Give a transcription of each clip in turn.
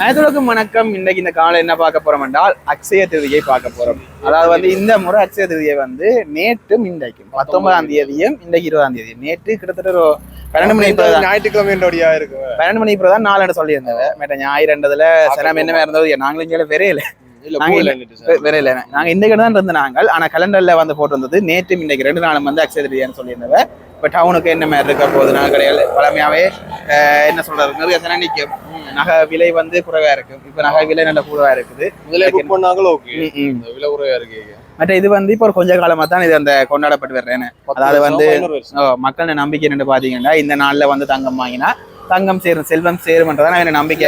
அனைவருக்கும் வணக்கம். இன்னைக்கு இந்த காலை என்ன பார்க்க போறோம் என்றால் அக்ஷய திருதியை பார்க்க போறோம். அதாவது இந்த முறை அக்ஷய திருதியை நேற்றும் இன்றைக்கும் 19ஆம் தேதியும் இன்றைக்கு 20ஆம் தேதி. நேற்று கிட்டத்தட்ட ஒரு 12 மணி ஞாயிற்றுக்கிழமை இருக்கு. 12 மணி தான் 4 சொல்லியிருந்தவ மேட்ட ஞாயிறுன்றதுல சினம் என்ன இருந்தது நாங்களும் இங்கே வெறையில நாங்க இந்த கிட்ட தான் இருந்த நாங்கள். ஆனா கலண்டர்ல போட்டு வந்தது நேற்று இன்னைக்கு 2 நாளும் அக்ஷய திருதியான்னு சொல்லியிருந்தவ. இப்போ டவுனுக்கு என்ன மாதிரி இருக்க போகுது நகை கடைகள் பழமையாவே என்ன சொல்றது நிறைய சன நிற்கும். நகை விலை குறைவா இருக்கும். இப்ப நகை விலை நல்ல கூடவா இருக்குது. மற்ற இது இப்போ ஒரு கொஞ்ச காலமா தான் இது அந்த கொண்டாடப்பட்டு வர்றேன்னு. அதாவது மக்கள் நம்பிக்கை என்னன்னு பாத்தீங்கன்னா இந்த நாள்ல தங்கம் வாங்கினா தங்கம் சேரும் செல்வம் சேரும்ன்றதான் எனக்கு நம்பிக்கை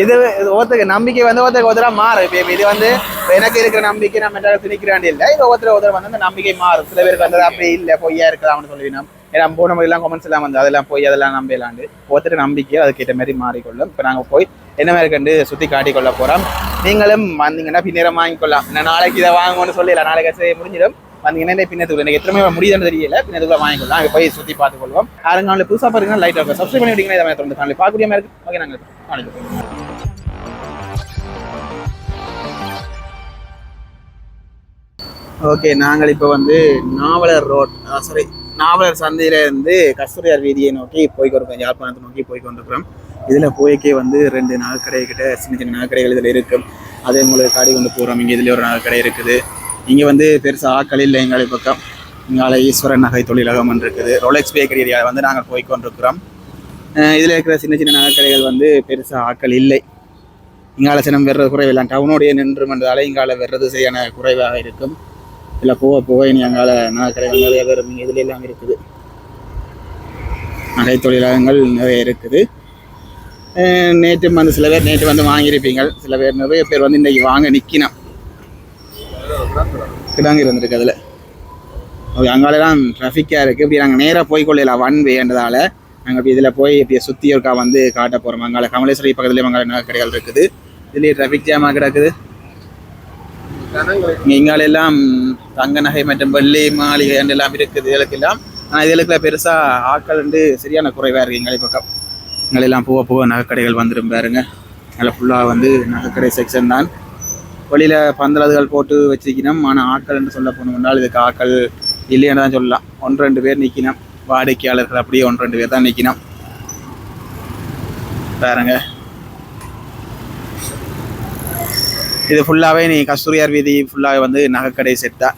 இது ஒருத்தருக்கு நம்பிக்கை ஒருத்தருக்கு ஒருத்தரா மாறும். இப்ப இது எனக்கு இருக்கிற நம்பிக்கை நம்ம திணிக்கிறான் இல்லை. இது ஒருத்தர் அந்த நம்பிக்கை மாறும். சில பேருக்கு அப்படி இல்லை பொய்யா இருக்கலாம்னு சொல்லிவிடும். ஏன்னா போன எல்லாம் கமெண்ட்ஸ் எல்லாம் அதெல்லாம் போய் அதெல்லாம் நம்பலாண்டு ஒருத்தர் நம்பிக்கை அதுக்கேற்ற மாதிரி மாறிக்கொள்ளும். இப்போ நாங்கள் போய் என்ன மாதிரி கண்டு சுற்றி காட்டிக்கொள்ள போகிறோம். நீங்களும் வந்தீங்கன்னா பின்னேரம் வாங்கிக்கொள்ளலாம். நாளைக்கு இதை வாங்கணும்னு சொல்லல, நாளைக்கு முடிஞ்சிடும். வந்தீங்கன்னா பின்னத்துக்குள்ள எனக்கு எத்தனை முடியுதுன்னு தெரியல. பின்னத்துக்குள்ள வாங்கிக்கலாம். அங்கே போய் சுற்றி பார்த்துக்கொள்வோம். யாருங்க புதுசாக பாருங்கன்னா லைட் இருக்கும் சப்ஸ்கிரைப் பண்ணி விட்டீங்கன்னா இதை தொடர்ந்து காணொலி பார்க்கக்கூடிய மாதிரி இருக்கு. ஓகே, நாங்கள் நாளைக்கு ஓகே. நாங்கள் இப்போ நாவலர் ரோட் நாவலர் சந்தையிலேருந்து கஸ்தூரியார் வீதியை நோக்கி போய்க்கொண்டிருக்கோம். யாழ்ப்பாணத்தை நோக்கி போய்கொண்டிருக்கிறோம். இதில் போய்க்கே 2 நகைக்கடை கிட்ட சின்ன சின்ன நகைக்கடைகள் இதில் இருக்கும். அதே உங்களுக்கு காடி கொண்டு போகிறோம். இங்கே இதில் ஒரு நகைக்கடை இருக்குது. இங்கே பெருசாக ஆக்கள் இல்லை. எங்களை பக்கம் இங்கால ஈஸ்வரன் நகை தொழிலகம் இருக்குது. ரோலெக்ஸ் பேக்கரி ஏரியாவில் நாங்கள் போய்கொண்டிருக்கிறோம். இதில் இருக்கிற சின்ன சின்ன நகைக்கடைகள் பெருசாக ஆக்கள் இல்லை. இங்கால சினம் வெறது குறைவில்லாம் டவுனோடைய நின்றுமன்றதால இங்கால வெறது சரியான குறைவாக இருக்கும். இதில் போக இனி அங்கால நகைக்கடைகள் நிறைய பேர் இதில் எல்லாம் இருக்குது. நகை தொழிலகங்கள் நிறைய இருக்குது. நேற்று சில பேர் நேற்று வாங்கியிருப்பீங்க. சில பேர் நிறைய பேர் இன்றைக்கி வாங்க நிற்கணும். கிடாங்க இருந்திருக்கு. அதில் ஓகே, அங்காலெல்லாம் ட்ராஃபிக்காக இருக்குது. இப்படி நாங்கள் நேராக போய்கொள்ளலாம் ஒன் வேன்றதால நாங்கள் இப்படி இதில் போய் இப்படி சுற்றி ஒருக்கா காட்ட போகிறோம். அங்கால கமலேஸ்வரி பக்கத்துலேயே அங்கால நகைக்கடைகள் இருக்குது. இதுலேயே ட்ராஃபிக் ஜாமாக கிடக்குது. இங்காலெல்லாம் தங்க நகை மற்றும் வெள்ளி மாளிகை எல்லாம் இருக்குது இதுக்கெல்லாம். ஆனால் இதுல பெருசாக ஆட்கள் சரியான குறைவாக இருக்குது. எங்களை பக்கம் எங்களெல்லாம் போக நகைக்கடைகள் வந்துடும் பாருங்க. அதில் ஃபுல்லாக நகைக்கடை செக்ஷன் தான். வெளியில் பந்தலதுகள் போட்டு வச்சுக்கணும். ஆனால் ஆட்கள் என்று சொல்ல போனோம்னால் இதுக்கு ஆட்கள் இல்லைன்னு தான் சொல்லலாம். 1-2 பேர் நிற்கணும். வாடிக்கையாளர்கள் அப்படியே 1-2 பேர் தான் நிற்கணும் பாருங்க. இது ஃபுல்லாகவே நீ கஸ்தூரியார் வீதி ஃபுல்லாகவே நகைக்கடை செட்டா.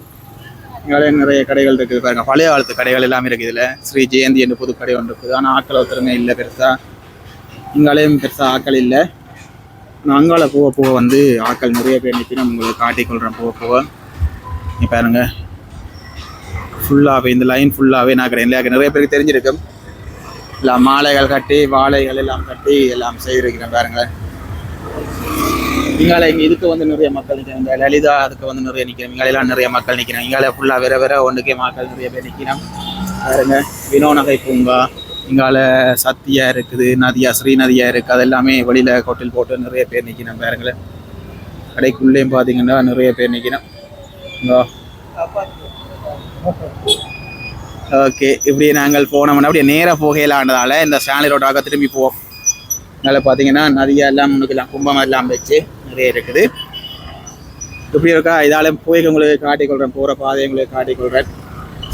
இங்கே நிறைய கடைகள் இருக்குது பாருங்க. பழைய காலத்து கடைகள் எல்லாமே இருக்குது. இதில் ஸ்ரீ ஜெயந்தி என்று புது கடை ஒன்று இருக்குது. ஆனால் ஆட்கள் ஒருத்தருங்க இல்லை பெருசாக. இங்காலேயும் பெருசாக ஆட்கள் இல்லை. நான் அங்கால போக ஆட்கள் நிறைய பேர் நிற்கி நம்ம உங்களுக்கு காட்டிக்கொள்கிறேன். போக நீ பாருங்க ஃபுல்லாகவே இந்த லைன் ஃபுல்லாகவே நான் கடை இல்லை. நிறைய பேருக்கு தெரிஞ்சிருக்கும். எல்லாம் மாலைகள் கட்டி வாழைகள் எல்லாம் கட்டி எல்லாம் செய்திருக்கிறேன் பாருங்களேன். இங்கால இதுக்கு நிறைய மக்கள் நிற்கிறாங்க. லலிதா அதுக்கு நிறைய நிற்கிறோம். இங்காலெல்லாம் நிறைய மக்கள் நிற்கிறாங்க. இங்கால ஃபுல்லாக வேற ஒன்றுக்கே மக்கள் நிறைய பேர் நிற்கிறோம் பாருங்க. வினோ நகை பூங்கா இங்கால சத்தியா இருக்குது. நதியா ஸ்ரீநதியா இருக்குது. அது எல்லாமே வெளியில் ஹோட்டல் போட்டு நிறைய பேர் நிற்கணும் பாருங்களேன். கடைக்குள்ளேயும் பார்த்தீங்கன்னா நிறைய பேர் நிற்கணும். ஓகே, இப்படி நாங்கள் போனோம்னா அப்படியே நேராக போகலான்றதால இந்த ஸ்டான்லி ரோட்டாக திரும்பி போவோம். அதனால் பார்த்தீங்கன்னா நதியா எல்லாம் முன்னுக்கெல்லாம் கும்பம் எல்லாம் வச்சு நிறைய இருக்குது. இப்படி இருக்கா இதால் போய் உங்களுக்கு காட்டிக்கொள்கிறேன். போகிற பாதையை உங்களுக்கு காட்டிக்கொள்கிறேன்.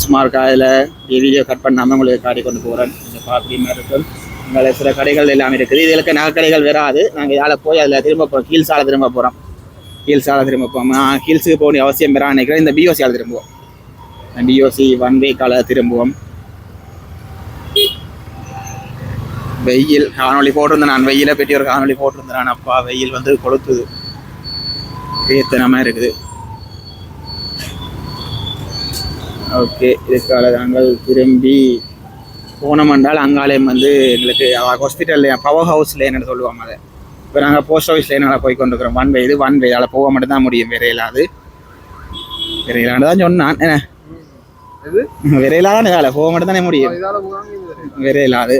சும்மா இருக்கா இதில் வீடியோ கட் பண்ணாமல் உங்களுக்கு காட்டி கொண்டு போகிறேன். கொஞ்சம் பார்க்க இருக்கும். உங்களை சில கடைகள் எல்லாமே இருக்குது. இதுக்கு நகைக்கடைகள் வராது. நாங்கள் இதால் போய் அதில் திரும்ப போகிறோம். ஹீல்ஸால் திரும்ப போகிறோம். ஹீல்ஸால் போவோம். ஹீல்ஸுக்கு போக வேண்டிய அவசியம் பெறான்னு நினைக்கிறேன். இந்த பிஓசியால் திரும்புவோம். பிஓசி 1 வே கால திரும்புவோம். வெயில் காணொலி போட்டிருந்தேன். நான் வெயிலை பற்றி ஒரு காணொலி போட்டிருந்தேன். நான் அப்பா வெயில் கொளுத்துது ஏத்தனமாக இருக்குது. ஓகே, இதுக்காக நாங்கள் திரும்பி போனோம்னால் அங்காலயம் எங்களுக்கு ஹாஸ்பிட்டல் பவர் ஹவுஸ் லேன்னு சொல்லுவாங்க. அதை இப்போ நாங்கள் போஸ்ட் ஆஃபீஸ் லைனால் போய் கொண்டிருக்கிறோம். 1 வே இது 1 வே அதில் போக மட்டும் தான் முடியும். விரையிலாது தான் சொன்னான். என்ன விரையிலாதான் இதால் போக மட்டும் தானே முடியும். விரையிலாது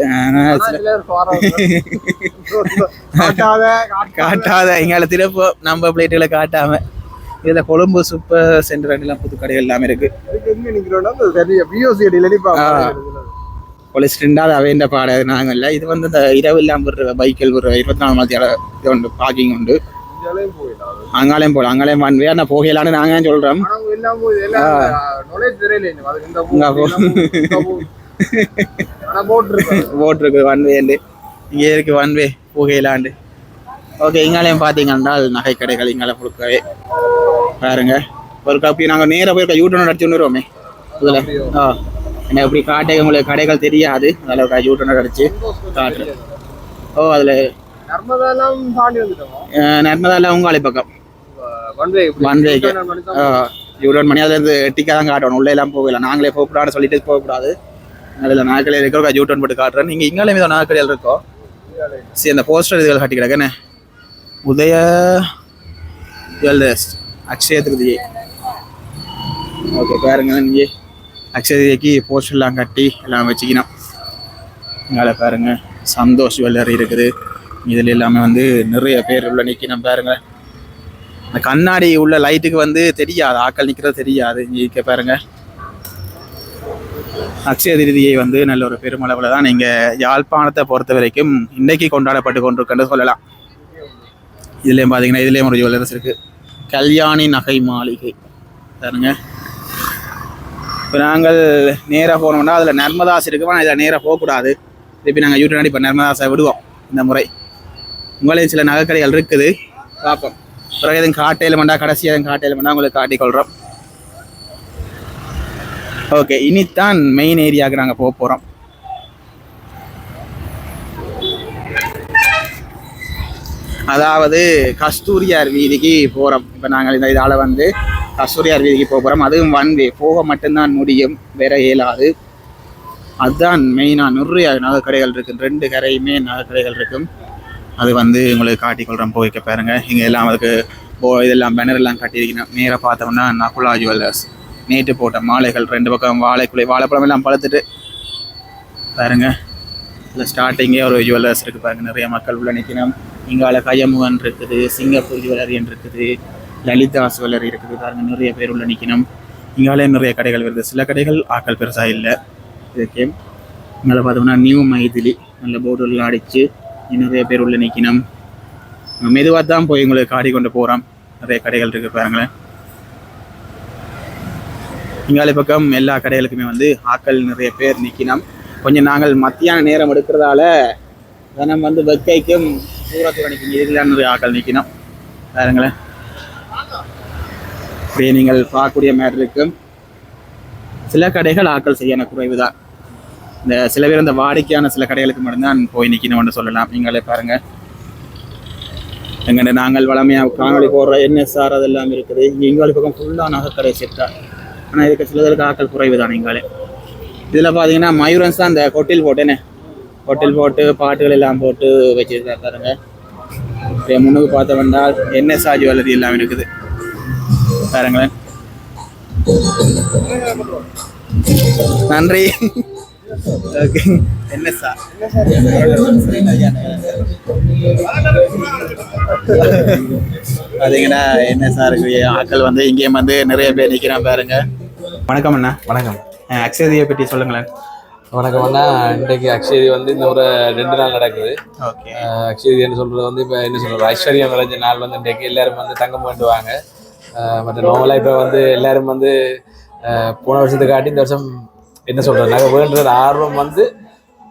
காட்டாத எங்கால திருப்ப நம்ம பிளேட்டுகளை காட்டாம. இதில் கொழும்பு சூப்பர் சென்டர் எல்லாம் புது கடைகள் எல்லாமே இருக்கு. போலீஸ் ரெண்டாவது அவைண்ட பாட நாங்கள் இல்லை. இது வந்து இந்த இரவு இல்லாமல் விடுற பைக்கில் விடுற 24 மணி நேரம் இது உண்டு, பார்க்கிங் உண்டு. அங்காலையும் போகலாம், அங்காலையும் வான்வே ஆனால் போகலான்னு நாங்கள் சொல்கிறோம். போட்டிருக்கு வன்வேண்டு, இங்கே இருக்கு வன்வே புகையிலாண்டு. ஓகே, இங்காலையும் பார்த்தீங்கன்னா நகை கடைகள் இங்கால கொடுக்கவே பாருங்க. ஒரு கப்பி நாங்கள் நேராக போய் யூட்டன் அடிச்சு வந்துடுவோமே இதில். எனக்கு இப்படி காட்டே உங்களுக்கு கடைகள் தெரியாது, அதில் யூட்டன் அடிச்சு காட்டுறேன். ஓ அதில் நர்மதாலாம் உங்காலை பக்கம் வன்வேக்கு யூட்டன் பண்ணி அதுலேருந்து எட்டிக்காக தான் காட்டணும். உள்ளே எல்லாம் போகலாம், நாங்களே போகக்கூடாதுன்னு சொல்லிட்டு போகக்கூடாது. அதில் நாட்களே இருக்கிற யூட்டன் போட்டு காட்டுறேன். நீங்கள் இங்காலே மீது நாட்களில் இருக்கோம். சரி, அந்த போஸ்டர் இதுகள் கட்டி கிடக்குன்னு உதய ஜுவல்லர்ஸ் அக்ஷய திருதியை. ஓகே பாருங்க, நீங்கள் அக்ஷய திருதிக்கு போஸ்டர்லாம் கட்டி எல்லாம் வச்சுக்கணும். இங்கால பாருங்க சந்தோஷ் ஜுவல்லரி இருக்குது. இதில் எல்லாமே வந்து நிறைய பேர் உள்ள நிற்கணும் பாருங்க. அந்த கண்ணாடி உள்ள லைட்டுக்கு வந்து தெரியாது, ஆக்கள் நிற்கிறது தெரியாது. இங்கே பாருங்க அக்ஷய திருதியை வந்து நல்ல ஒரு பெருமளவில் தான் நீங்கள் யாழ்ப்பாணத்தை பொறுத்த வரைக்கும் இன்றைக்கு கொண்டாடப்பட்டு கொண்டிருக்குன்னு சொல்லலாம். இதுலேயும் பார்த்தீங்கன்னா இதுலேயும் ஒரு ஜுவல்லர்ஸ் இருக்குது, கல்யாணி நகை மாளிகை பாருங்க. இப்போ நாங்கள் நேராக போனோம்னா அதில் நர்மதாஸ் இருக்குது, ஆனால் இதில் நேராக போகக்கூடாது. திருப்பி நாங்கள் யூடியூப் இப்போ நர்மதாஸை விடுவோம் இந்த முறை. உங்களையும் சில நகைக்கடைகள் இருக்குது, பார்ப்போம். பிறகு எதுவும் காட்டையில் வேண்டாம், கடைசி எதுவும் காட்டையில் வேண்டாம் உங்களுக்கு காட்டிக்கொள்கிறோம். ஓகே, இனித்தான் மெயின் ஏரியாவுக்கு நாங்கள் போக போகிறோம். அதாவது கஸ்தூரியார் வீதிக்கு போகிறோம். இப்போ நாங்கள் இந்த இதால் வந்து கஸ்தூரியார் வீதிக்கு போக போகிறோம். அதுவும் வன்வே போக மட்டும்தான் முடியும், வேற இயலாது. அதுதான் மெயினாக. நிறைய நகைக்கடைகள் இருக்குது, 2 கரையுமே நகைக்கடைகள் இருக்கும். அது வந்து உங்களுக்கு காட்டிக்கொள்கிறோம். போய்க்க பாருங்க. இங்கே எல்லாம் அதுக்கு இதெல்லாம் பேனர் எல்லாம் கட்டியிருக்கணும். நேராக பார்த்தோம்னா நகுலா ஜுவல்லர்ஸ் நேற்று போட்ட மாலைகள், 2 பக்கம் வாழைக்குலை வாழைப்பழம் எல்லாம் பழுத்துட்டு பாருங்க. இல்லை ஸ்டார்டிங்கே ஒரு ஜுவல்லர்ஸ் இருக்குது பாருங்க. நிறைய மக்கள் உள்ள நிற்கணும். இங்கால கயமுகன் இருக்குது, சிங்கப்பூர் ஜுவல்லரின்னு இருக்குது, லலிதா ஜுவல்லரி இருக்குது பாருங்க. நிறைய பேர் உள்ள நிற்கணும். இங்காலே நிறைய கடைகள் வருது. சில கடைகள் ஆக்கள் பெருசாக இல்லை. இதுக்கே இங்கே பார்த்தோம்னா நியூ மைதிலி நல்ல போர்டுலாம் அடித்து நிறைய பேர் உள்ள நிற்கணும். மெதுவாக தான் போய் உங்களுக்கு காடி கொண்டு போகிறோம். நிறைய கடைகள் இருக்குது பாருங்களேன். இங்காலே பக்கம் எல்லா கடைகளுக்குமே வந்து ஆக்கள் நிறைய பேர் நிற்கணும். கொஞ்சம் நாங்கள் மத்தியான நேரம் எடுக்கிறதால தினம் வந்து வெக்கைக்கும் தூரத்துக்கு நிற்கணும். இதுக்கெல்லாம் நிறைய ஆக்கள் நிற்கணும் பாருங்களேன். இப்படியே நீங்கள் பார்க்கக்கூடிய மாதிரி இருக்கும். சில கடைகள் ஆக்கள் சரியான குறைவு தான். இந்த சில பேர் இந்த வாடிக்கையான சில கடைகளுக்கு மட்டும்தான் போய் நிற்கணும்னு சொல்லலாம். நீங்களே பாருங்கள். எங்கள்கிட்ட நாங்கள் வளமையாக காணொலி போடுற என்எஸ்ஆர் அதெல்லாம் இருக்குது. இங்கே இங்காலி பக்கம் ஃபுல்லாக நகைக்கடை செட்டா. ஆனால் இதுக்கு சிலதற்கு ஆக்கள் குறைவு தான். நீங்களே இதில் பார்த்தீங்கன்னா மயூரன்ஸ் தான் இந்த கொட்டில் போட்டேன்னு கொட்டில் போட்டு பாட்டுகள் எல்லாம் போட்டு வச்சுருக்கா பாருங்க. முன்னுக்கு பார்த்த வந்தால் என்எஸ்ஆர் ஜுவல்லரி எல்லாம் இருக்குது பாருங்களேன். நன்றி. ஓகே, என்எஸ்ஆர் பார்த்தீங்கன்னா என்எஸ்ஆருக்கு ஆக்கள் வந்து இங்கேயும் வந்து நிறைய பேர் நிற்கிறான் பாருங்க. வணக்கம் அண்ணா. வணக்கம். அக்ஷதியை பற்றி சொல்லுங்களேன். வணக்கம் அண்ணா. இன்றைக்கு அக்ஷதி வந்து இந்த ஒரு 2 நாள் நடக்குது. ஓகே. அக்ஷதின்னு சொல்கிறது வந்து இப்போ என்ன சொல்கிறது, ஐஸ்வர்யம் விளைஞ்ச நாள் வந்து இன்றைக்கு எல்லாரும் வந்து தங்கம் வேண்டுவாங்க. மற்ற நார்மலாக இப்போ வந்து எல்லாரும் வந்து போன வருஷத்தை காட்டி இந்த வருஷம் என்ன சொல்கிறது, நாங்கள் வேண்டுற ஆர்வம் வந்து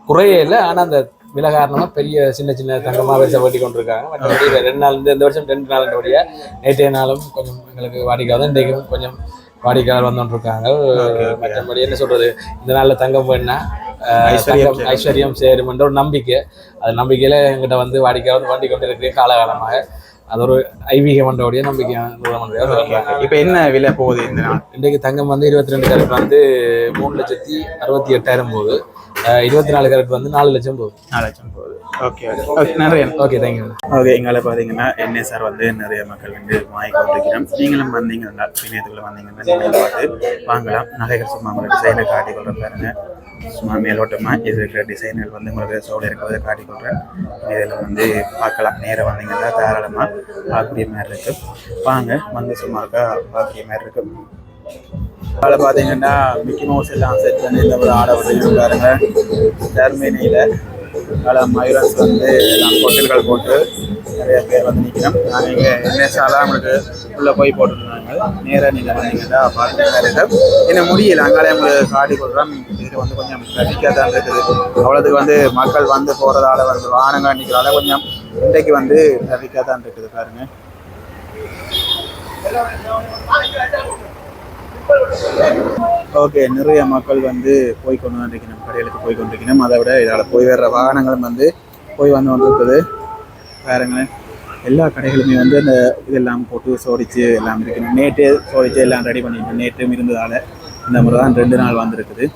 குறையே இல்லை. ஆனால் அந்த விலை காரணமாக பெரிய சின்ன சின்ன தங்கமாக வரிசை வேட்டி கொண்டிருக்காங்க. மற்றபடி 2 நாள் இந்த வருஷம் 2 நாளுடைய நேற்றைய நாளும் கொஞ்சம் எங்களுக்கு வாடிக்கையாளர், இன்றைக்கும் கொஞ்சம் வாடிக்கையாளர் வந்துருக்காங்க. மற்றபடி என்ன சொல்கிறது, இந்த நாளில் தங்கம் வேணுன்னா ஐஸ்வர்யம் சேருமென்ற ஒரு நம்பிக்கை. அது நம்பிக்கையில் எங்கிட்ட வந்து வாடிக்கையாளர் வேண்டி கொண்டு இருக்கிற காலகாலமாக அது ஒரு ஐவீக மண்டோடைய நம்பிக்கை. இப்போ என்ன விலை போகுது இந்த நாள்? இன்றைக்கு தங்கம் வந்து 22 கேரட் வந்து 3,68,000 போகுது. 24 கேரட் வந்து 4 லட்சம் போகுது. 4 லட்சம் போகுது. ஓகே ஓகே, நிறைய. Okay, thank you. ஓகே, எங்களை பார்த்தீங்கன்னா என்எஸ்ஆர் வந்து நிறைய மக்கள் வந்து வாங்கி கொண்டிருக்கிறோம். நீங்களும் வந்தீங்கன்னா இணையத்துக்குள்ள வந்தீங்கன்னா நீங்கள் பார்த்து வாங்கலாம். நகைகள் சும்மா உங்களுக்கு டிசைனை காட்டிக்கொள்கிறேன் பாருங்க. சும்மா மேலோட்டமாக இது இருக்கிற டிசைன்கள் வந்து உங்களுக்கு சோழ இருக்கிறத காட்டிக்கொள்கிறேன். இதில் வந்து பார்க்கலாம். நேராக வந்தீங்கன்னா தாராளமாக பார்க்கக்கூடிய மாதிரி இருக்கும். வாங்க வந்து சும்மா இருக்கா பார்க்கக்கூடிய மாதிரி இருக்கும். அதில் பார்த்தீங்கன்னா மிக்கி மவுஸ் எல்லாம் செட் பண்ணி இந்த ஒரு ஆடை விட்டு பாருங்க. ஜெர்மனியில் பல மைரன்ஸ் வந்து எல்லாம் ஹோட்டல்கள் போட்டு நிறைய பேர் வந்து நிற்கணும். நான் இங்கே என்எஸ்ஆலாம் உங்களுக்கு உள்ளே போய் போட்டுருந்தாங்க. நேராக நீங்கள் வந்தீங்கன்னா பார்த்தீங்கன்னா என்ன முடியல அங்காலே உங்களுக்கு காட்டி கொடுக்குறோம். இது வந்து கொஞ்சம் ட்ராஃபிக்காக தான் இருக்குது. அவ்வளோதுக்கு வந்து மக்கள் வந்து போகிறதால வந்து வாகனங்கள் நிற்கிறதால கொஞ்சம் இன்றைக்கு வந்து ட்ராஃபிக்காக தான் இருக்குது பாருங்க. ஓகே, நிறைய மக்கள் வந்து போய் கொண்டு வந்துருக்கணும், கடைகளுக்கு போய் கொண்டிருக்கணும். அதை விட இதால் போய் வர்ற வாகனங்களும் வந்து போய் வந்து வந்துருக்குது பாருங்களேன். எல்லா கடைகளுமே வந்து அந்த இதெல்லாம் போட்டு சோடிச்சு எல்லாம் இருக்கணும். நேற்று சோடிச்சு எல்லாம் ரெடி பண்ணிட்டு நேற்றும் இருந்ததால் இந்த முறை தான் 2 நாள் வந்திருக்குது.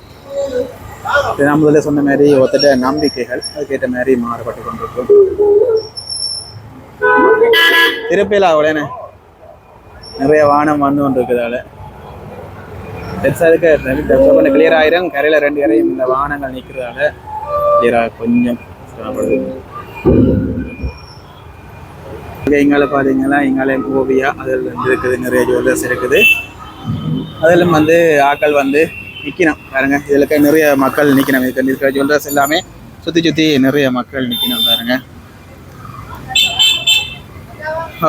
நான் முதல்ல சொன்ன மாதிரி ஒருத்தட்ட நம்பிக்கைகள் அதுக்கேற்ற மாதிரி மாறுபட்டு கொண்டிருக்கும். திருப்பியில் அவ்வளோன்னு நிறைய வாகனம் வந்து கொண்டு இருக்குதால பெருசாக இருக்க கொஞ்சம் கிளியர் ஆயிரும். கரையில் 2 கரையும் இந்த வாகனங்கள் நிற்கிறதால கிளியராக கொஞ்சம் சிரமப்படுது. இங்கால பார்த்தீங்கன்னா இங்காலே ஓவியா அதில் வந்து இருக்குது, நிறைய ஜுவல்லர்ஸ் இருக்குது. அதிலும் வந்து ஆக்கள் வந்து நிற்கணும் பாருங்க. இதில் நிறைய மக்கள் நிற்கணும். இதுக்கு இருக்கிற ஜுவல்லர்ஸ் எல்லாமே சுற்றி நிறைய மக்கள் நிற்கணும் பாருங்க.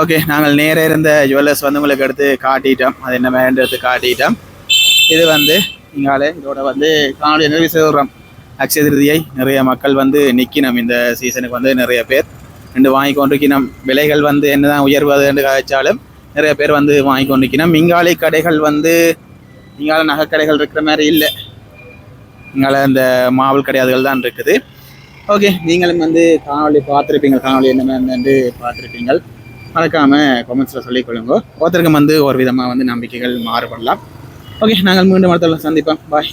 ஓகே, நாங்கள் நேர இருந்த ஜுவல்லர்ஸ் வந்து உங்களுக்கு எடுத்து காட்டிட்டோம். அது என்ன வேண்டு எடுத்து காட்டிட்டோம். இது வந்து இங்காலே இதோட வந்து காணொலி நிறைவு செய்கிறோம். அக்ஷய திருதியை நிறைய மக்கள் வந்து நிற்கணும். இந்த சீசனுக்கு வந்து நிறைய பேர் ரெண்டு வாங்கி கொண்டிருக்கணும். விலைகள் வந்து என்னதான் உயர்வது என்று காய்ச்சாலும் நிறைய பேர் வந்து வாங்கி கொண்டிருக்கணும். இங்காலே கடைகள் வந்து இங்கால நகைக்கடைகள் இருக்கிற மாதிரி இல்லை. இங்கால இந்த மாவல் கிடையாதுகள் தான் இருக்குது. ஓகே, நீங்களும் வந்து காணொலி பார்த்துருப்பீங்க. காணொலி என்னென்னு பார்த்துருப்பீங்க. மறக்காமல் கமெண்ட்ஸில் சொல்லிக்கொள்ளுங்க. ஒருத்தருக்கும் வந்து ஒரு விதமாக வந்து நம்பிக்கைகள் மாறுபடலாம். ஓகே, நாங்கள் மீண்டும் அடுத்த சந்திப்போம். பாய்.